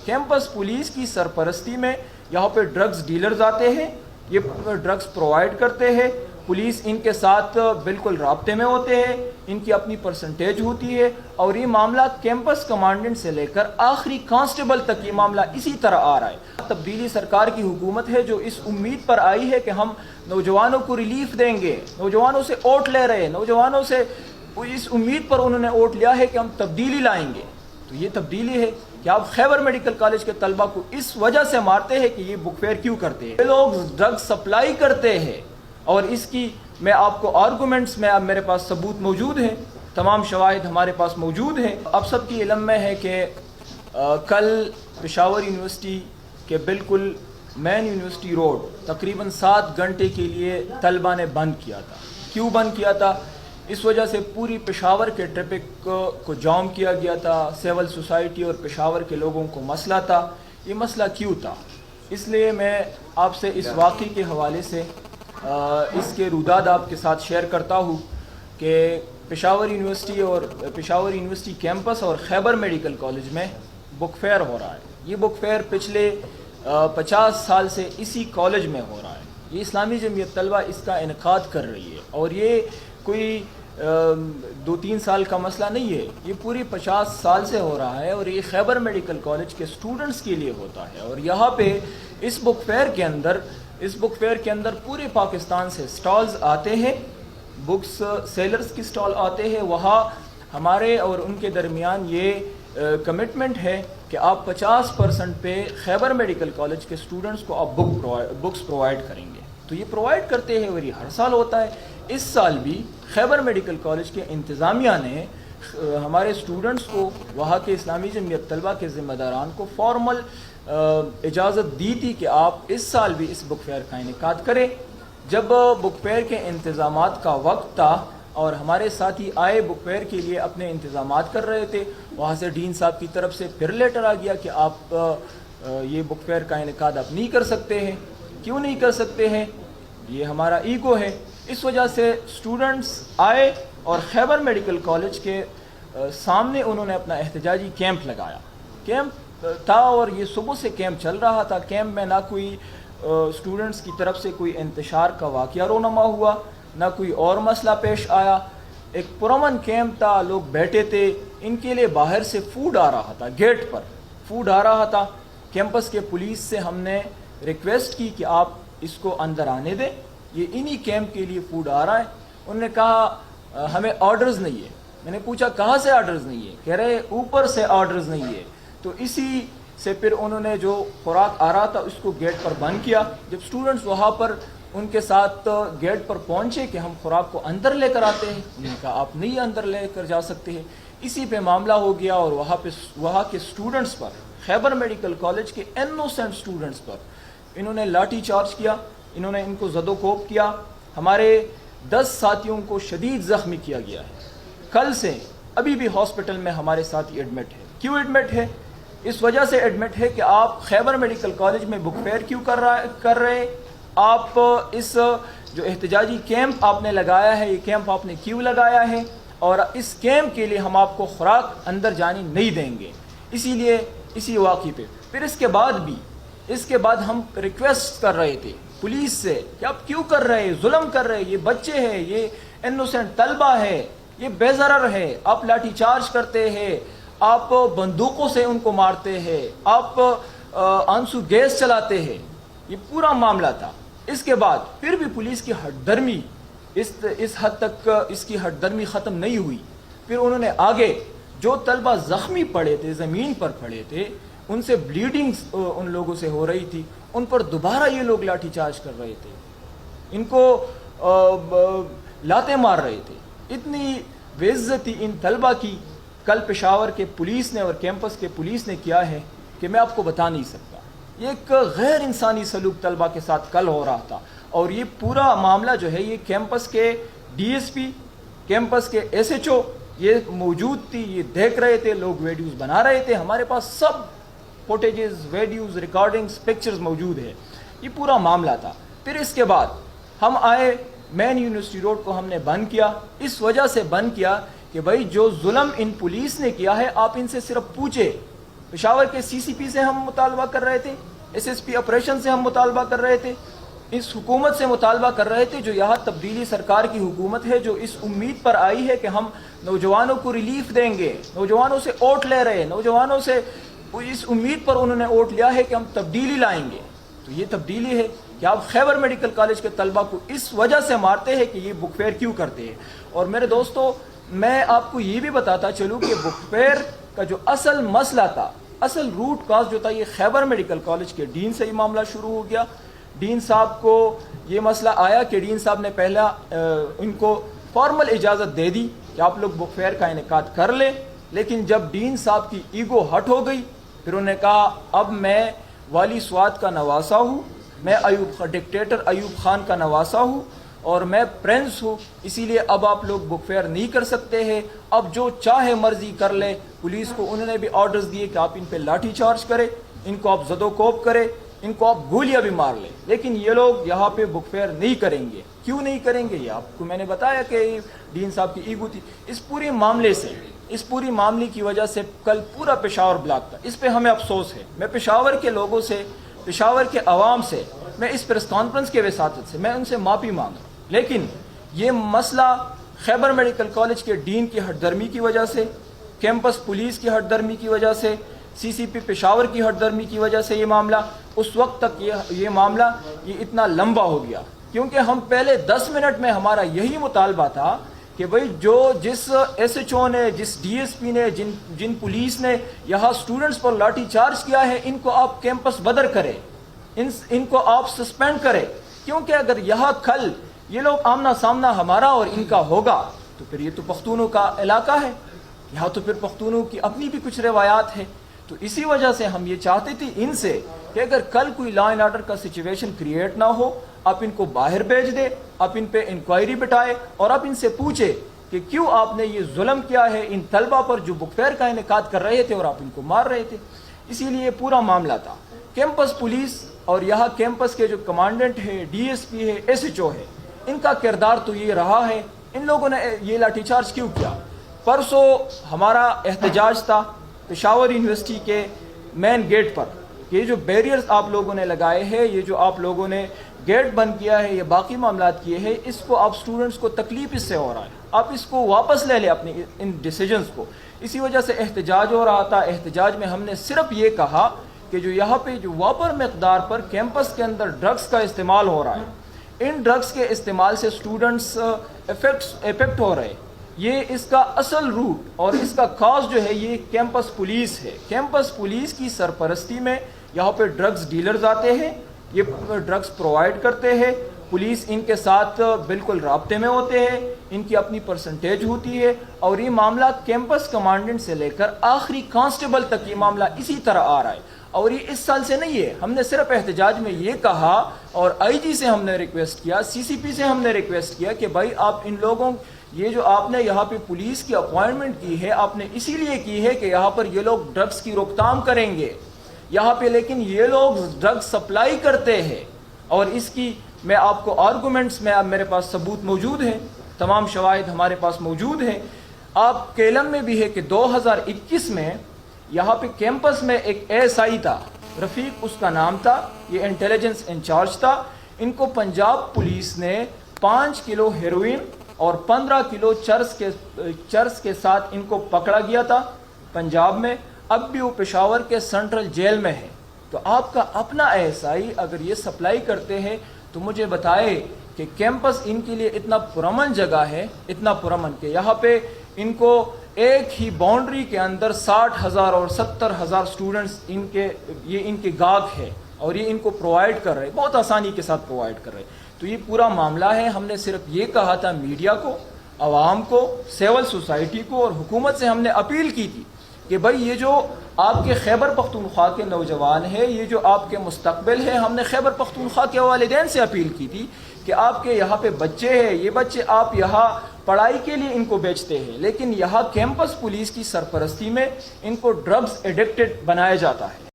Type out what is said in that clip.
Campus police की सरपरस्ती में यहाँ पे ड्रग्स डीलर्स आते हैं, ये ड्रग्स प्रोवाइड करते हैं, पुलिस इनके साथ बिल्कुल राब्ते में होते हैं, इनकी अपनी परसेंटेज होती है और ये मामला कैंपस कमांडेंट से लेकर आखिरी कांस्टेबल तक ये मामला इसी तरह आ रहा है। तब्दीली सरकार की हुकूमत है जो इस उम्मीद पर आई है कि हम नौजवानों को रिलीफ देंगे, नौजवानों से वोट ले रहे हैं, नौजवानों से इस उम्मीद पर उन्होंने वोट लिया है कि हम तब्दीली लाएंगे। तो ये तब्दीली है कि आप खैबर मेडिकल कॉलेज के तलबा को इस वजह से मारते हैं कि ये बुक फेयर क्यों करते हैं। ये लोग ड्रग सप्लाई करते हैं और इसकी मैं आपको आर्गूमेंट्स में, अब मेरे पास सबूत मौजूद हैं, तमाम शवाहिद हमारे पास मौजूद हैं। अब सबकी इल्म में है कि कल पेशावर यूनिवर्सिटी के बिल्कुल मेन यूनिवर्सिटी रोड तकरीबन 7 घंटे के लिए तलबा ने बंद किया था। क्यों बंद किया था? इस वजह से पूरी पेशावर के ट्रैफिक को जाम किया गया था। सिविल सोसाइटी और पेशावर के लोगों को मसला था। ये मसला क्यों था? इसलिए मैं आपसे इस वाक़े के हवाले से इसके रुदाद आपके साथ शेयर करता हूँ कि पेशावर यूनिवर्सिटी और पेशावर यूनिवर्सिटी कैंपस और खैबर मेडिकल कॉलेज में बुक फेयर हो रहा है। ये बुक फेयर पिछले 50 साल से इसी कॉलेज में हो रहा है। ये इस्लामी जमीयत तलबा इसका इनकाद कर रही है और ये कोई 2-3 साल का मसला नहीं है, ये पूरी 50 साल से हो रहा है और ये खैबर मेडिकल कॉलेज के स्टूडेंट्स के लिए होता है। और यहाँ पे इस बुक फेयर के अंदर पूरे पाकिस्तान से स्टॉल्स आते हैं, बुक्स सेलर्स की स्टॉल आते हैं। वहाँ हमारे और उनके दरमियान ये कमिटमेंट है कि आप 50% पे खैबर मेडिकल कॉलेज के स्टूडेंट्स को आप बुक्स प्रोवाइड करेंगे। तो ये प्रोवाइड करते हैं और ये हर साल होता है। इस साल भी खैबर मेडिकल कॉलेज के इंतज़ामिया ने हमारे स्टूडेंट्स को, वहाँ के इस्लामी जमीयत तलबा के ज़िम्मेदारान को फॉर्मल इजाज़त दी थी कि आप इस साल भी इस बुक फेयर का इनेकाद करें। जब बुक फेयर के इंतज़ामात का वक्त था और हमारे साथी आए बुक फेयर के लिए अपने इंतज़ामात कर रहे थे, वहाँ से डीन साहब की तरफ से फिर लेटर आ गया कि आप ये बुक फेयर का इनेकाद आप नहीं कर सकते हैं। क्यों नहीं कर सकते हैं? ये हमारा ईगो है। इस वजह से स्टूडेंट्स आए और खैबर मेडिकल कॉलेज के सामने उन्होंने अपना एहतजाजी कैंप लगाया। कैंप था और ये सुबह से कैंप चल रहा था। कैंप में ना कोई स्टूडेंट्स की तरफ से कोई इंतशार का वाक़या रोनमा हुआ, ना कोई और मसला पेश आया। एक पुरअमन कैंप था, लोग बैठे थे। इनके लिए बाहर से फूड आ रहा था, गेट पर फूड आ रहा था। कैंपस के पुलिस से हमने रिक्वेस्ट की कि आप इसको अंदर आने दें, ये इन्हीं कैंप के लिए फूड आ रहा है। उन्होंने कहा हमें ऑर्डर्स नहीं है। मैंने पूछा कहाँ से ऑर्डर्स नहीं है? कह रहे ऊपर से ऑर्डर्स नहीं है। तो इसी से फिर उन्होंने जो खुराक आ रहा था उसको गेट पर बंद किया। जब स्टूडेंट्स वहाँ पर उनके साथ गेट पर पहुँचे कि हम खुराक को अंदर लेकर आते हैं, उन्होंने कहा आप नहीं अंदर लेकर जा सकते हैं। इसी पे मामला हो गया और वहाँ के स्टूडेंट्स पर, खैबर मेडिकल कॉलेज के इनोसेंट स्टूडेंट्स पर इन्होंने लाठी चार्ज किया, इन्होंने इनको ज़दोकोब किया। हमारे 10 साथियों को शदीद ज़ख्मी किया गया है। कल से अभी भी हॉस्पिटल में हमारे साथी एडमिट है। क्यों एडमिट है? इस वजह से एडमिट है कि आप खैबर मेडिकल कॉलेज में बुक फेयर क्यों कर रहे हैं? आप इस जो एहतजाजी कैंप आपने लगाया है, ये कैंप आपने क्यों लगाया है? और इस कैंप के लिए हम आपको खुराक अंदर जाने नहीं देंगे। इसीलिए इसी वाक़े पे फिर इसके बाद हम रिक्वेस्ट कर रहे थे पुलिस से कि आप क्यों कर रहे हैं, जुल्म कर रहे हैं, ये बच्चे हैं, ये इनोसेंट तलबा है, ये बेज़रर है, आप लाठी चार्ज करते हैं, आप बंदूकों से उनको मारते हैं, आप आंसू गैस चलाते हैं। ये पूरा मामला था। इसके बाद फिर भी पुलिस की हटदर्मी इस हद तक इसकी हटदर्मी ख़त्म नहीं हुई। फिर उन्होंने आगे जो तलबा ज़ख्मी पड़े थे, ज़मीन पर पड़े थे, उनसे ब्लीडिंग्स उन लोगों से हो रही थी, उन पर दोबारा ये लोग लाठी चार्ज कर रहे थे, इनको लाते मार रहे थे। इतनी बेइज्जती इन तलबा की कल पेशावर के पुलिस ने और कैंपस के पुलिस ने किया है कि मैं आपको बता नहीं सकता। ये एक गैर इंसानी सलूक तलबा के साथ कल हो रहा था। और ये पूरा मामला जो है ये कैंपस के DSP, कैंपस के SHO ये मौजूद थी, ये देख रहे थे, लोग वीडियोस बना रहे थे। हमारे पास सब फुटेजेस, वीडियोस, रिकॉर्डिंग्स, पिक्चर्स मौजूद है। ये पूरा मामला था। फिर इसके बाद हम आए, मेन यूनिवर्सिटी रोड को हमने बंद किया। इस वजह से बंद किया कि भाई जो जुल्म इन पुलिस ने किया है, आप इनसे सिर्फ पूछे پشاور کے CCP سے ہم مطالبہ کر رہے تھے, SSP آپریشن سے ہم مطالبہ کر رہے تھے, اس حکومت سے مطالبہ کر رہے تھے جو یہاں تبدیلی سرکار کی حکومت ہے, جو اس امید پر آئی ہے کہ ہم نوجوانوں کو ریلیف دیں گے, نوجوانوں سے ووٹ لے رہے ہیں, نوجوانوں سے اس امید پر انہوں نے ووٹ لیا ہے کہ ہم تبدیلی لائیں گے. تو یہ تبدیلی ہے کہ آپ خیبر میڈیکل کالج کے طلبہ کو اس وجہ سے مارتے ہیں کہ یہ بک فیئر کیوں کرتے ہیں. اور میرے دوستو, میں آپ کو یہ بھی بتاتا چلوں کہ بک فیئر کا جو اصل مسئلہ تھا, اصل روٹ کاز جو تھا, یہ خیبر میڈیکل کالج کے ڈین سے یہ معاملہ شروع ہو گیا. ڈین صاحب کو یہ مسئلہ آیا کہ ڈین صاحب نے پہلا ان کو فارمل اجازت دے دی کہ آپ لوگ بک فیئر کا انعقاد کر لیں, لیکن جب ڈین صاحب کی ایگو ہٹ ہو گئی, پھر انہوں نے کہا اب میں والی سوات کا نواسہ ہوں, میں ڈکٹیٹر ایوب خان کا نواسہ ہوں, اور میں پرنس ہوں, اسی لیے اب آپ لوگ بک فیئر نہیں کر سکتے ہیں, اب جو چاہے مرضی کر لے. پولیس کو انہوں نے بھی آرڈرز دیے کہ آپ ان پہ لاٹھی چارج کرے, ان کو آپ زد و کوب کرے, ان کو آپ گولیاں بھی مار لیں, لیکن یہ لوگ یہاں پہ بک فیئر نہیں کریں گے. کیوں نہیں کریں گے؟ یہ آپ کو میں نے بتایا کہ ڈین صاحب کی ایگو تھی. اس پورے معاملے سے, اس پوری معاملے کی وجہ سے کل پورا پشاور بلاک تھا. اس پہ ہمیں افسوس ہے. میں پشاور کے لوگوں سے, پشاور کے عوام سے, میں اس پریس کانفرنس کے وساطت سے میں ان سے معافی مانگ رہا ہوں, لیکن یہ مسئلہ خیبر میڈیکل کالج کے ڈین کی ہٹ درمی کی وجہ سے, کیمپس پولیس کی ہٹ درمی کی وجہ سے, CCP پشاور کی ہٹ درمی کی وجہ سے یہ معاملہ اس وقت تک یہ معاملہ یہ اتنا لمبا ہو گیا, کیونکہ ہم پہلے 10 منٹ میں ہمارا یہی مطالبہ تھا کہ بھئی جس SHO نے, جس DSP نے, جن پولیس نے یہاں سٹوڈنٹس پر لاٹھی چارج کیا ہے, ان کو آپ کیمپس بدر کرے, ان کو آپ سسپینڈ کرے, کیونکہ اگر یہاں کل یہ لوگ آمنا سامنا ہمارا اور ان کا ہوگا تو پھر یہ تو پختونوں کا علاقہ ہے, یہاں تو پھر پختونوں کی اپنی بھی کچھ روایات ہیں. تو اسی وجہ سے ہم یہ چاہتے تھے ان سے کہ اگر کل کوئی لا اینڈ آرڈر کا سچویشن کریٹ نہ ہو, آپ ان کو باہر بھیج دے, آپ ان پہ انکوائری بٹھائے, اور آپ ان سے پوچھے کہ کیوں آپ نے یہ ظلم کیا ہے ان طلبہ پر جو بک فیئر کا انعقاد کر رہے تھے اور آپ ان کو مار رہے تھے. اسی لیے پورا معاملہ تھا. کیمپس پولیس اور یہاں کیمپس کے جو کمانڈنٹ ہے, DSP ہے, SHO ہے, ان کا کردار تو یہ رہا ہے. ان لوگوں نے یہ لاٹھی چارج کیوں کیا؟ پرسوں ہمارا احتجاج تھا پشاور یونیورسٹی کے مین گیٹ پر. یہ جو بیریئرز آپ لوگوں نے لگائے ہیں, یہ جو آپ لوگوں نے گیٹ بند کیا ہے, یہ باقی معاملات کیے ہیں, اس کو آپ اسٹوڈنٹس کو تکلیف اس سے ہو رہا ہے. آپ اس کو واپس لے لیں اپنی ان ڈیسیجنز کو. اسی وجہ سے احتجاج ہو رہا تھا. احتجاج میں ہم نے صرف یہ کہا کہ جو یہاں پہ جو واپر مقدار پر کیمپس کے اندر ڈرگس کا استعمال ہو رہا ہے, ان ڈرگس کے استعمال سے اسٹوڈنٹس افیکٹ ہو رہے ہیں. یہ اس کا اصل روٹ اور اس کا کاز جو ہے یہ کیمپس پولیس ہے. کیمپس پولیس کی سرپرستی میں یہاں پہ ڈرگز ڈیلرز آتے ہیں, یہ ڈرگز پرووائڈ کرتے ہیں. پولیس ان کے ساتھ بالکل رابطے میں ہوتے ہیں, ان کی اپنی پرسنٹیج ہوتی ہے, اور یہ معاملہ کیمپس کمانڈنٹ سے لے کر آخری کانسٹیبل تک یہ معاملہ اسی طرح آ رہا ہے. اور یہ اس سال سے نہیں ہے. ہم نے صرف احتجاج میں یہ کہا, اور IG سے ہم نے ریکویسٹ کیا, CCP سے ہم نے ریکویسٹ کیا کہ بھائی آپ ان لوگوں, یہ جو آپ نے یہاں پہ پولیس کی اپوائنٹمنٹ کی ہے, آپ نے اسی لیے کی ہے کہ یہاں پر یہ لوگ ڈرگس کی روک تھام کریں گے یہاں پہ, لیکن یہ لوگ ڈرگس سپلائی کرتے ہیں. اور اس کی میں آپ کو آرگومنٹس میں, اب میرے پاس ثبوت موجود ہیں, تمام شواہد ہمارے پاس موجود ہیں. آپ کے علم میں بھی ہے کہ 2021 میں یہاں پہ کیمپس میں ایک ASI تھا, رفیق اس کا نام تھا, یہ انٹیلیجنس انچارج تھا. ان کو پنجاب پولیس نے 5 کلو ہیروئن اور 15 کلو چرس کے ساتھ ان کو پکڑا گیا تھا پنجاب میں. اب بھی وہ پشاور کے سینٹرل جیل میں ہے. تو آپ کا اپنا ASI اگر یہ سپلائی کرتے ہیں تو مجھے بتائے کہ کیمپس ان کے لیے اتنا پرامن جگہ ہے, اتنا پرامن کہ یہاں پہ ان کو ایک ہی باؤنڈری کے اندر 60,000 اور 70,000 اسٹوڈنٹس ان کے گاگ ہے, اور یہ ان کو پرووائڈ کر رہے, بہت آسانی کے ساتھ پرووائڈ کر رہے. تو یہ پورا معاملہ ہے. ہم نے صرف یہ کہا تھا میڈیا کو, عوام کو, سول سوسائٹی کو اور حکومت سے ہم نے اپیل کی تھی کہ بھائی یہ جو آپ کے خیبر پختونخوا کے نوجوان ہیں, یہ جو آپ کے مستقبل ہے, ہم نے خیبر پختونخوا کے والدین سے اپیل کی تھی کہ آپ کے یہاں پہ بچے ہیں, یہ بچے آپ یہاں پڑھائی کے لیے ان کو بیچتے ہیں, لیکن یہاں کیمپس پولیس کی سرپرستی میں ان کو ڈرگز ایڈکٹڈ بنایا جاتا ہے.